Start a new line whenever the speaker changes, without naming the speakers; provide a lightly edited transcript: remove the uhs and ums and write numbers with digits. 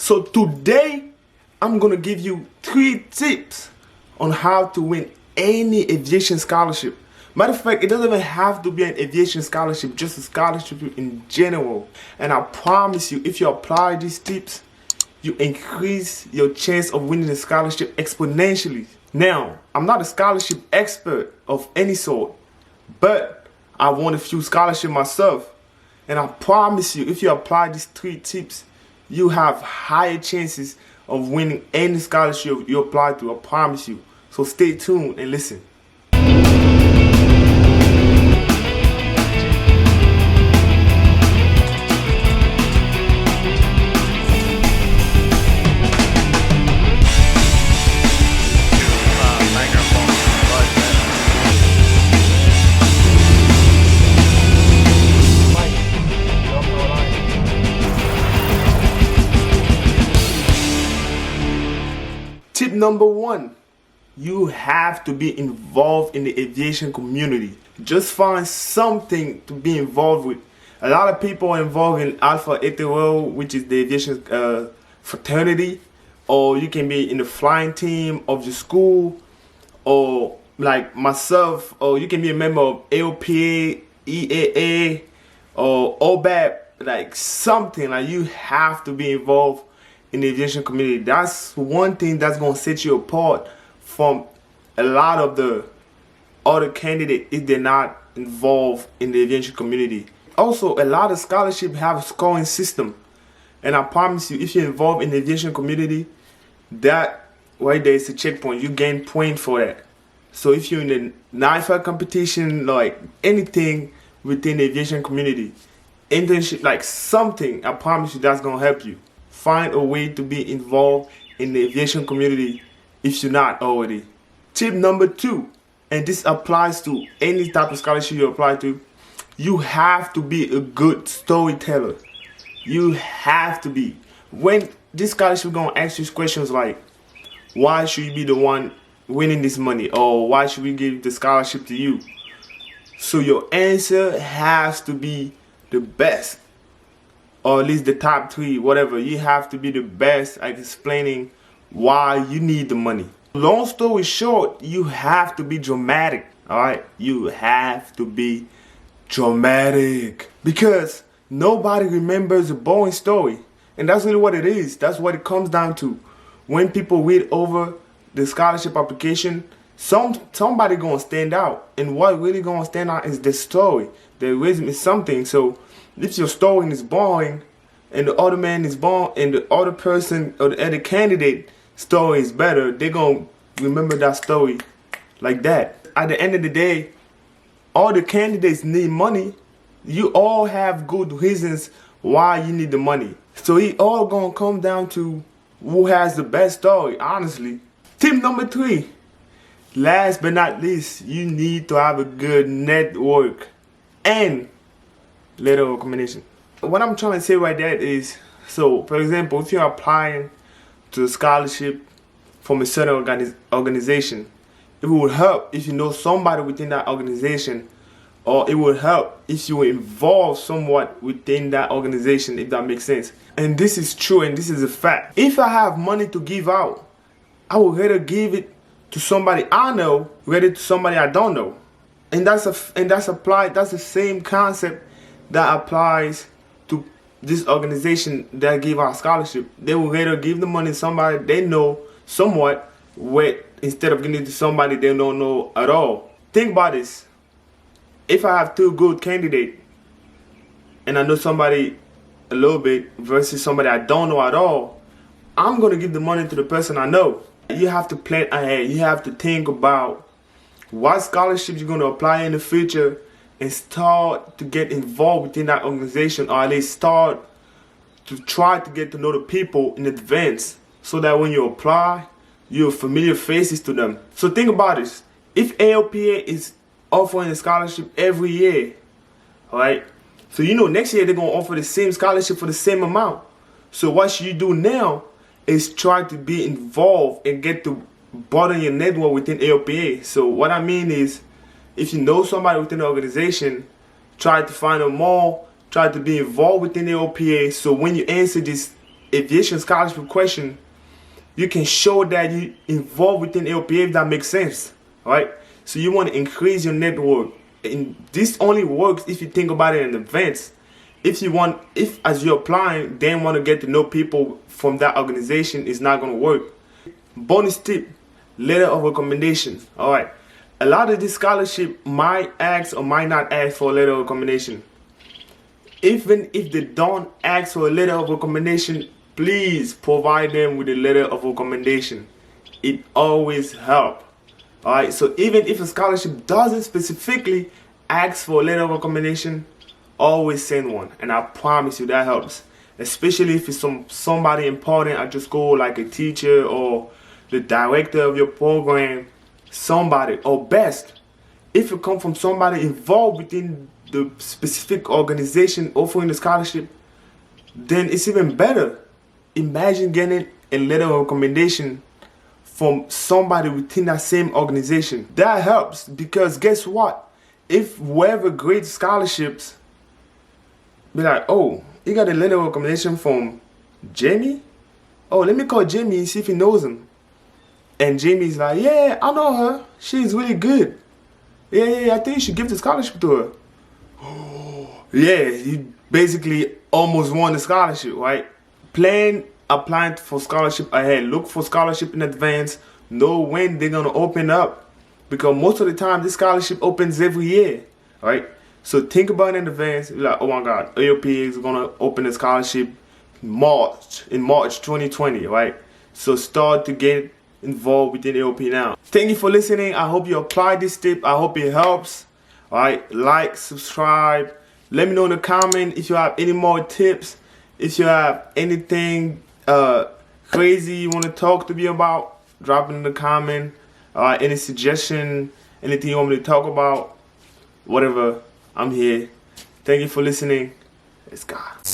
So today, I'm gonna give you 3 tips on how to win any aviation scholarship. Matter of fact, it doesn't even have to be an aviation scholarship, just a scholarship in general. And I promise you, if you apply these tips, you increase your chance of winning a scholarship exponentially. Now, I'm not a scholarship expert of any sort, but I won a few scholarships myself. And I promise you, if you apply these 3 tips, you have higher chances of winning any scholarship you apply to. I promise you. So stay tuned and listen. Tip number 1, you have to be involved in the aviation community. Just find something to be involved with. A lot of people are involved in Alpha Eta Rho, which is the aviation fraternity, or you can be in the flying team of your school, or like myself, or you can be a member of AOPA, EAA, or OBAP, like something. Like you have to be involved in the aviation community. That's one thing that's gonna set you apart from a lot of the other candidates if they're not involved in the aviation community. Also, a lot of scholarships have a scoring system, and I promise you, if you're involved in the aviation community, that right there is a checkpoint. You gain point for that. So if you're in the NIFA competition, like anything within the aviation community, internship, like something, I promise you that's gonna help you. Find a way to be involved in the aviation community if you're not already. Tip number 2, and this applies to any type of scholarship you apply to, you have to be a good storyteller. You have to be. When this scholarship is going to ask you questions like, why should you be the one winning this money? Or why should we give the scholarship to you? So your answer has to be the best. Or at least the top 3, whatever. You have to be the best at explaining why you need the money. Long story short, you have to be dramatic. Alright? You have to be dramatic. Because nobody remembers a boring story. And that's really what it is. That's what it comes down to. When people read over the scholarship application, somebody gonna stand out. And what really gonna stand out is the story. The reason is something. So if your story is boring and the other man is boring and the other person or the other candidate story is better, they're going to remember that story like that. At the end of the day, all the candidates need money. You all have good reasons why you need the money. So it all going to come down to who has the best story, honestly. Tip number 3, last but not least, you need to have a good network and letter of recommendation. What I'm trying to say right there is, so for example, if you're applying to a scholarship from a certain organization, it will help if you know somebody within that organization, or it will help if you involve somewhat within that organization, if that makes sense. And this is true, and this is a fact. If I have money to give out, I would rather give it to somebody I know rather to somebody I don't know. And that's the same concept that applies to this organization that give out scholarship. They will rather give the money to somebody they know somewhat instead of giving it to somebody they don't know at all. Think about this. If I have 2 good candidates and I know somebody a little bit versus somebody I don't know at all, I'm going to give the money to the person I know. You have to plan ahead. You have to think about what scholarships you're going to apply in the future and start to get involved within that organization, or at least start to try to get to know the people in advance so that when you apply, you're familiar faces to them. So think about this. If AOPA is offering a scholarship every year, alright, so you know next year they're going to offer the same scholarship for the same amount. So what you do now is try to be involved and get to broaden your network within AOPA. So what I mean is, if you know somebody within the organization, try to find them more, try to be involved within the OPA, so when you answer this aviation scholarship question, you can show that you involved within LPA, if that makes sense, right? So you want to increase your network, and this only works if you think about it in advance. If as you're applying, then want to get to know people from that organization, is not going to work. Bonus tip, letter of recommendation. All right, a lot of this scholarship might ask or might not ask for a letter of recommendation. Even if they don't ask for a letter of recommendation, please provide them with a letter of recommendation. It always helps. All right, so even if a scholarship doesn't specifically ask for a letter of recommendation, always send one, and I promise you that helps. Especially if it's somebody important at your school, like a teacher or the director of your program, somebody, or best, if it comes from somebody involved within the specific organization offering the scholarship, then it's even better. Imagine getting a letter of recommendation from somebody within that same organization. That helps, because guess what? If whoever grades scholarships be like, oh, you got a letter of recommendation from Jamie? Oh, let me call Jamie and see if he knows him. And Jamie's like, yeah, I know her. She's really good. Yeah, I think you should give the scholarship to her. Yeah, you basically almost won the scholarship, right? Plan applying for scholarship ahead. Look for scholarship in advance. Know when they're going to open up. Because most of the time, this scholarship opens every year, right? So think about it in advance. You're like, oh my God, AOP is going to open a scholarship in March 2020, right? So start to get involved within AOP now. Thank you for listening. I hope you apply this tip. I hope it helps. All right, like, subscribe. Let me know in the comment if you have any more tips. If you have anything crazy you want to talk to me about, drop it in the comment. Any suggestion, anything you want me to talk about, whatever, I'm here. Thank you for listening. It's God.